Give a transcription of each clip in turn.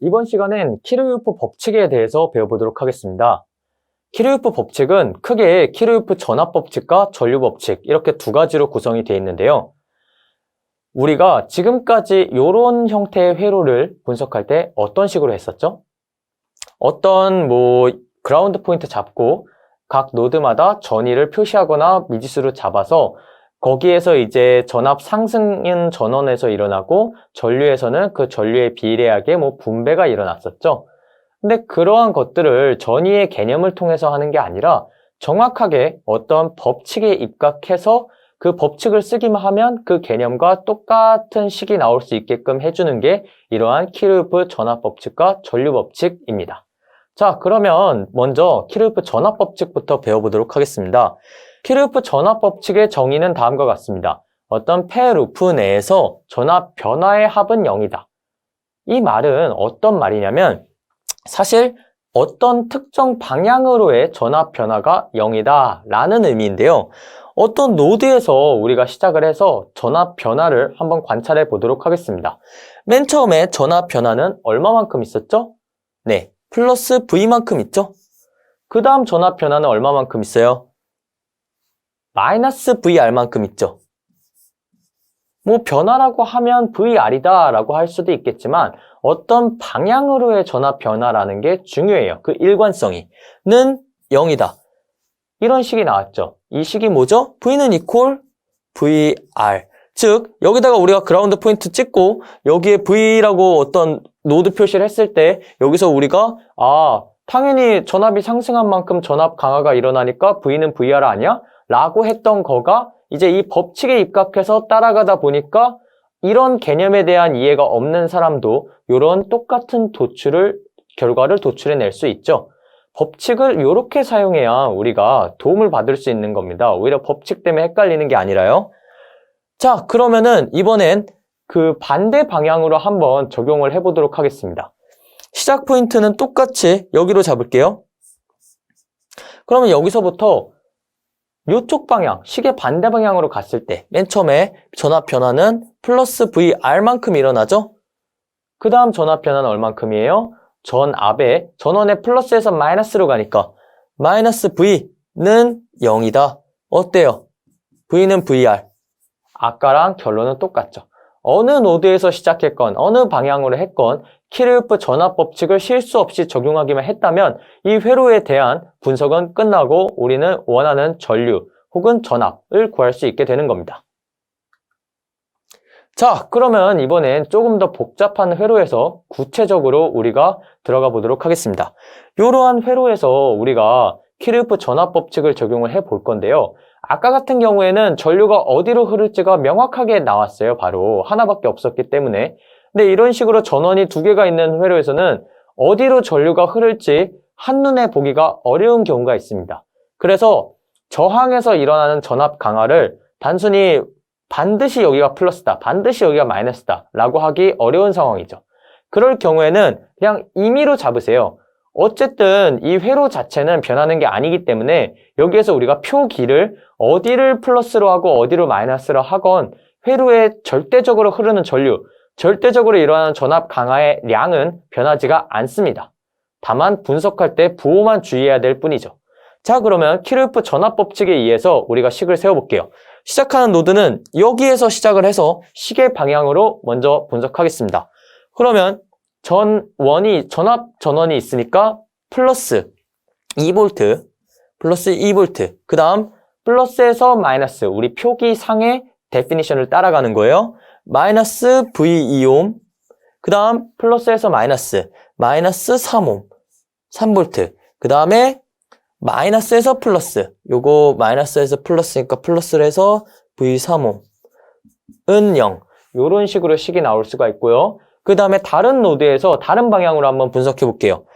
이번 시간엔 키르요프 법칙에 대해서 배워보도록 하겠습니다. 키르요프 법칙은 크게 키르요프 전압 법칙과 전류 법칙 이렇게 두 가지로 구성이 되어 있는데요. 우리가 지금까지 이런 형태의 회로를 분석할 때 어떤 식으로 했었죠? 어떤 그라운드 포인트 잡고 각 노드마다 전위를 표시하거나 미지수를 잡아서 거기에서 이제 전압 상승인 전원에서 일어나고 전류에서는 그 전류에 비례하게 분배가 일어났었죠. 근데 그러한 것들을 전위의 개념을 통해서 하는 게 아니라 정확하게 어떤 법칙에 입각해서 그 법칙을 쓰기만 하면 그 개념과 똑같은 식이 나올 수 있게끔 해주는 게 이러한 키르요프 전압 법칙과 전류 법칙입니다. 자, 그러면 먼저 키르요프 전압 법칙부터 배워보도록 하겠습니다. 키르요프 전압 법칙의 정의는 다음과 같습니다. 어떤 폐 루프 내에서 전압 변화의 합은 0이다. 이 말은 어떤 말이냐면 사실 어떤 특정 방향으로의 전압 변화가 0이다 라는 의미인데요. 어떤 노드에서 우리가 시작을 해서 전압 변화를 한번 관찰해 보도록 하겠습니다. 맨 처음에 전압 변화는 얼마만큼 있었죠? 네, 플러스 V만큼 있죠? 그 다음 전압 변화는 얼마만큼 있어요? 마이너스 VR만큼 있죠. 변화라고 하면 VR이다 라고 할 수도 있겠지만 어떤 방향으로의 전압 변화라는 게 중요해요. 그 일관성이 는 0이다. 이런 식이 나왔죠. 이 식이 뭐죠? V는 equal VR. 즉 여기다가 우리가 그라운드 포인트 찍고 여기에 V라고 어떤 노드 표시를 했을 때 여기서 우리가 당연히 전압이 상승한 만큼 전압 강화가 일어나니까 V는 VR 아니야? 라고 했던 거가 이제 이 법칙에 입각해서 따라가다 보니까 이런 개념에 대한 이해가 없는 사람도 이런 똑같은 결과를 도출해낼 수 있죠. 법칙을 이렇게 사용해야 우리가 도움을 받을 수 있는 겁니다. 오히려 법칙 때문에 헷갈리는 게 아니라요. 자, 그러면은 이번엔 그 반대 방향으로 한번 적용을 해보도록 하겠습니다. 시작 포인트는 똑같이 여기로 잡을게요. 그러면 여기서부터 이쪽 방향, 시계 반대 방향으로 갔을 때 맨 처음에 전압 변화는 플러스 VR만큼 일어나죠? 그 다음 전압 변화는 얼만큼이에요? 전원의 플러스에서 마이너스로 가니까 마이너스 V는 0이다. 어때요? V는 VR. 아까랑 결론은 똑같죠. 어느 노드에서 시작했건 어느 방향으로 했건 키르요프 전압 법칙을 실수 없이 적용하기만 했다면 이 회로에 대한 분석은 끝나고 우리는 원하는 전류 혹은 전압을 구할 수 있게 되는 겁니다. 자, 그러면 이번엔 조금 더 복잡한 회로에서 구체적으로 우리가 들어가 보도록 하겠습니다. 이러한 회로에서 우리가 키르요프 전압 법칙을 적용을 해 볼 건데요. 아까 같은 경우에는 전류가 어디로 흐를지가 명확하게 나왔어요. 바로 하나밖에 없었기 때문에. 근데 이런 식으로 전원이 두 개가 있는 회로에서는 어디로 전류가 흐를지 한눈에 보기가 어려운 경우가 있습니다. 그래서 저항에서 일어나는 전압 강화를 단순히 반드시 여기가 플러스다, 반드시 여기가 마이너스다 라고 하기 어려운 상황이죠. 그럴 경우에는 그냥 임의로 잡으세요. 어쨌든 이 회로 자체는 변하는 게 아니기 때문에 여기에서 우리가 표기를 어디를 플러스로 하고 어디로 마이너스로 하건 회로에 절대적으로 흐르는 전류, 절대적으로 일어나는 전압 강화의 량은 변하지가 않습니다. 다만 분석할 때 부호만 주의해야 될 뿐이죠. 자, 그러면 키르요프 전압 법칙에 의해서 우리가 식을 세워볼게요. 시작하는 노드는 여기에서 시작을 해서 시계 방향으로 먼저 분석하겠습니다. 그러면 전압 전원이 있으니까 플러스 2V, 플러스 2V. 그 다음 플러스에서 마이너스, 우리 표기상의 데피니션을 따라가는 거예요. 마이너스 V2옴. 그 다음 플러스에서 마이너스 3옴, 3V. 그 다음에 마이너스에서 플러스, 요거 마이너스에서 플러스니까 플러스를 해서 V3옴은 0. 요런 식으로 식이 나올 수가 있고요. 그 다음에 다른 노드에서 다른 방향으로 한번 분석해 볼게요.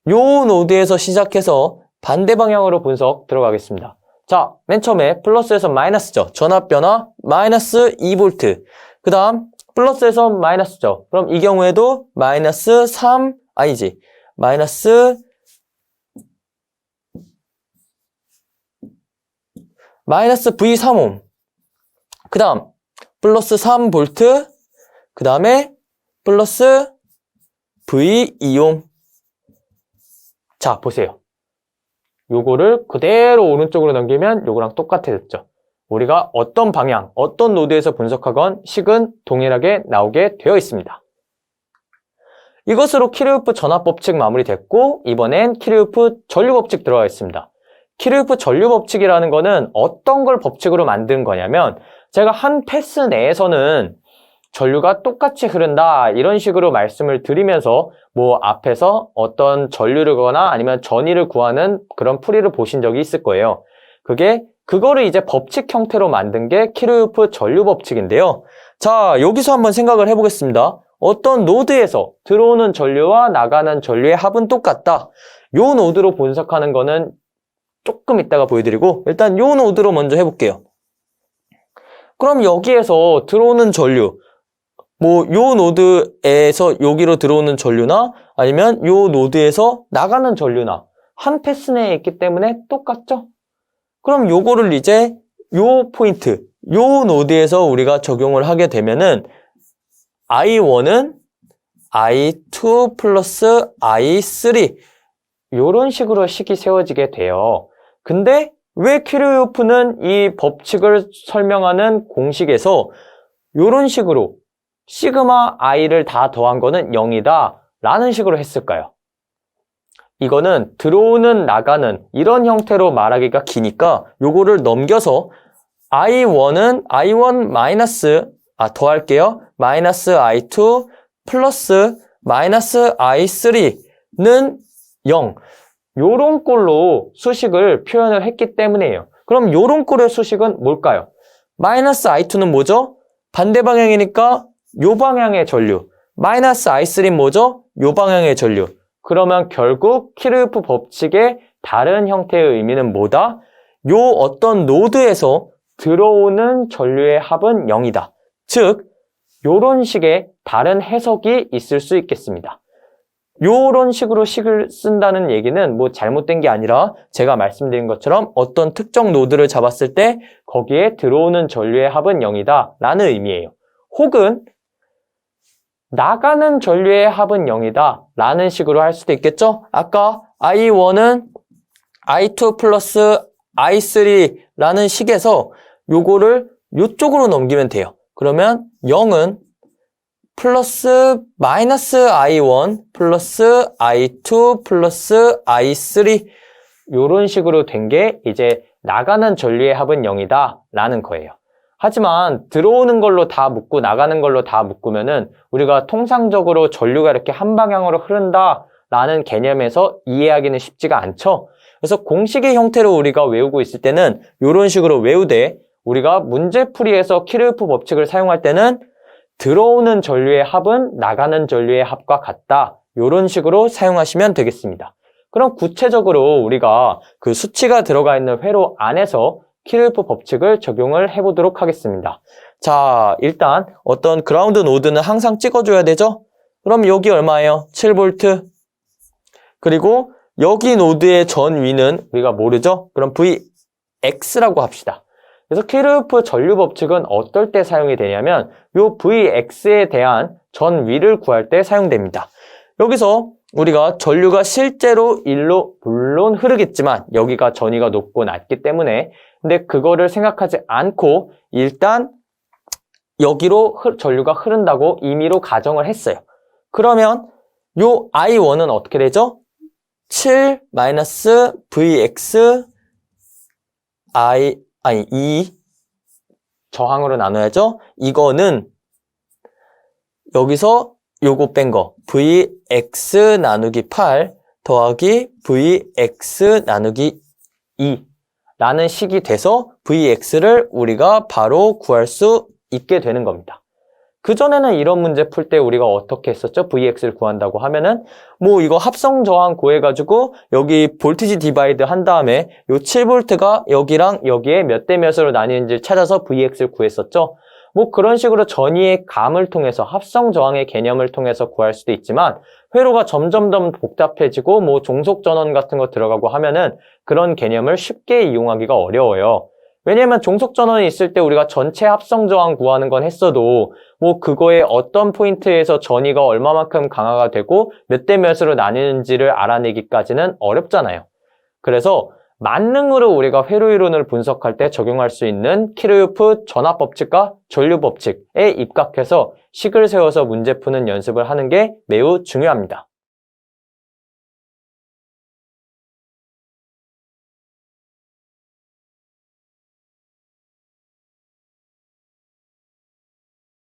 요 노드에서 시작해서 반대 방향으로 분석 들어가겠습니다. 자, 맨 처음에 플러스에서 마이너스죠. 전압 변화 마이너스 2V. 그 다음 플러스에서 마이너스죠. 그럼 이 경우에도 마이너스 마이너스 V3옴. 그 다음 플러스 3V. 그 다음에 플러스 V이온. 자, 보세요. 요거를 그대로 오른쪽으로 넘기면 요거랑 똑같아졌죠. 우리가 어떤 방향, 어떤 노드에서 분석하건 식은 동일하게 나오게 되어 있습니다. 이것으로 키르우프 전압법칙 마무리됐고, 이번엔 키르우프 전류법칙 들어가 있습니다. 키르우프 전류법칙이라는 거는 어떤 걸 법칙으로 만든 거냐면, 제가 한 패스 내에서는 전류가 똑같이 흐른다, 이런 식으로 말씀을 드리면서 뭐 앞에서 어떤 전류를 거나 아니면 전위를 구하는 그런 풀이를 보신 적이 있을 거예요. 그거를 이제 법칙 형태로 만든 게 키르우프 전류법칙인데요. 자, 여기서 한번 생각을 해보겠습니다. 어떤 노드에서 들어오는 전류와 나가는 전류의 합은 똑같다. 요 노드로 분석하는 거는 조금 이따가 보여드리고, 일단 요 노드로 먼저 해볼게요. 그럼 여기에서 들어오는 전류, 뭐 요 노드에서 여기로 들어오는 전류나 아니면 요 노드에서 나가는 전류나 한 패스 내에 있기 때문에 똑같죠? 그럼 요거를 이제 요 포인트, 요 노드에서 우리가 적용을 하게 되면은 I1은 I2 플러스 I3 요런 식으로 식이 세워지게 돼요. 근데 왜 키르우프는 이 법칙을 설명하는 공식에서 요런 식으로 시그마 I를 다 더한 거는 0이다 라는 식으로 했을까요? 이거는 들어오는 나가는 이런 형태로 말하기가 기니까 요거를 넘겨서 I1은 I1 마이너스 더할게요. 마이너스 I2 플러스 마이너스 I3는 0. 요런 꼴로 수식을 표현을 했기 때문이에요. 그럼 요런 꼴의 수식은 뭘까요? 마이너스 I2는 뭐죠? 반대 방향이니까 요 방향의 전류. 마이너스 I3는 뭐죠? 요 방향의 전류. 그러면 결국 키르우프 법칙의 다른 형태의 의미는 뭐다? 요 어떤 노드에서 들어오는 전류의 합은 0이다. 즉, 요런 식의 다른 해석이 있을 수 있겠습니다. 요런 식으로 식을 쓴다는 얘기는 뭐 잘못된 게 아니라 제가 말씀드린 것처럼 어떤 특정 노드를 잡았을 때 거기에 들어오는 전류의 합은 0이다 라는 의미예요. 혹은 나가는 전류의 합은 0이다 라는 식으로 할 수도 있겠죠? 아까 I1은 I2 플러스 I3 라는 식에서 요거를 요쪽으로 넘기면 돼요. 그러면 0은 플러스 마이너스 I1 플러스 I2 플러스 I3 요런 식으로 된 게 이제 나가는 전류의 합은 0이다 라는 거예요. 하지만 들어오는 걸로 다 묶고 나가는 걸로 다 묶으면은 우리가 통상적으로 전류가 이렇게 한 방향으로 흐른다 라는 개념에서 이해하기는 쉽지가 않죠. 그래서 공식의 형태로 우리가 외우고 있을 때는 이런 식으로 외우되 우리가 문제풀이에서 키르우프 법칙을 사용할 때는 들어오는 전류의 합은 나가는 전류의 합과 같다. 이런 식으로 사용하시면 되겠습니다. 그럼 구체적으로 우리가 그 수치가 들어가 있는 회로 안에서 키르우프 법칙을 적용을 해보도록 하겠습니다. 자, 일단 어떤 그라운드 노드는 항상 찍어줘야 되죠? 그럼 여기 얼마예요? 7V. 그리고 여기 노드의 전위는 우리가 모르죠? 그럼 Vx라고 합시다. 그래서 키르우프 전류 법칙은 어떨 때 사용이 되냐면 요 Vx에 대한 전위를 구할 때 사용됩니다. 여기서 우리가 전류가 실제로 일로 물론 흐르겠지만 여기가 전위가 높고 낮기 때문에 근데 그거를 생각하지 않고 일단 여기로 전류가 흐른다고 임의로 가정을 했어요. 그러면 요 I1은 어떻게 되죠? 7 마이너스 Vx 2 저항으로 나눠야죠. 이거는 여기서 요거 뺀 거 Vx 나누기 8 더하기 Vx 나누기 2 라는 식이 돼서 Vx를 우리가 바로 구할 수 있게 되는 겁니다. 그전에는 이런 문제 풀 때 우리가 어떻게 했었죠? Vx를 구한다고 하면은 뭐 이거 합성 저항 구해가지고 여기 볼티지 디바이드 한 다음에 요 7V가 여기랑 여기에 몇 대 몇으로 나뉘는지 찾아서 Vx를 구했었죠. 뭐 그런 식으로 전위의 감을 통해서 합성 저항의 개념을 통해서 구할 수도 있지만 회로가 점점 더 복잡해지고 뭐 종속 전원 같은 거 들어가고 하면은 그런 개념을 쉽게 이용하기가 어려워요. 왜냐면 종속 전원이 있을 때 우리가 전체 합성 저항 구하는 건 했어도 뭐 그거에 어떤 포인트에서 전위가 얼마만큼 강화가 되고 몇 대 몇으로 나뉘는지를 알아내기까지는 어렵잖아요. 그래서 만능으로 우리가 회로 이론을 분석할 때 적용할 수 있는 키르요프 전압 법칙과 전류 법칙에 입각해서 식을 세워서 문제 푸는 연습을 하는 게 매우 중요합니다.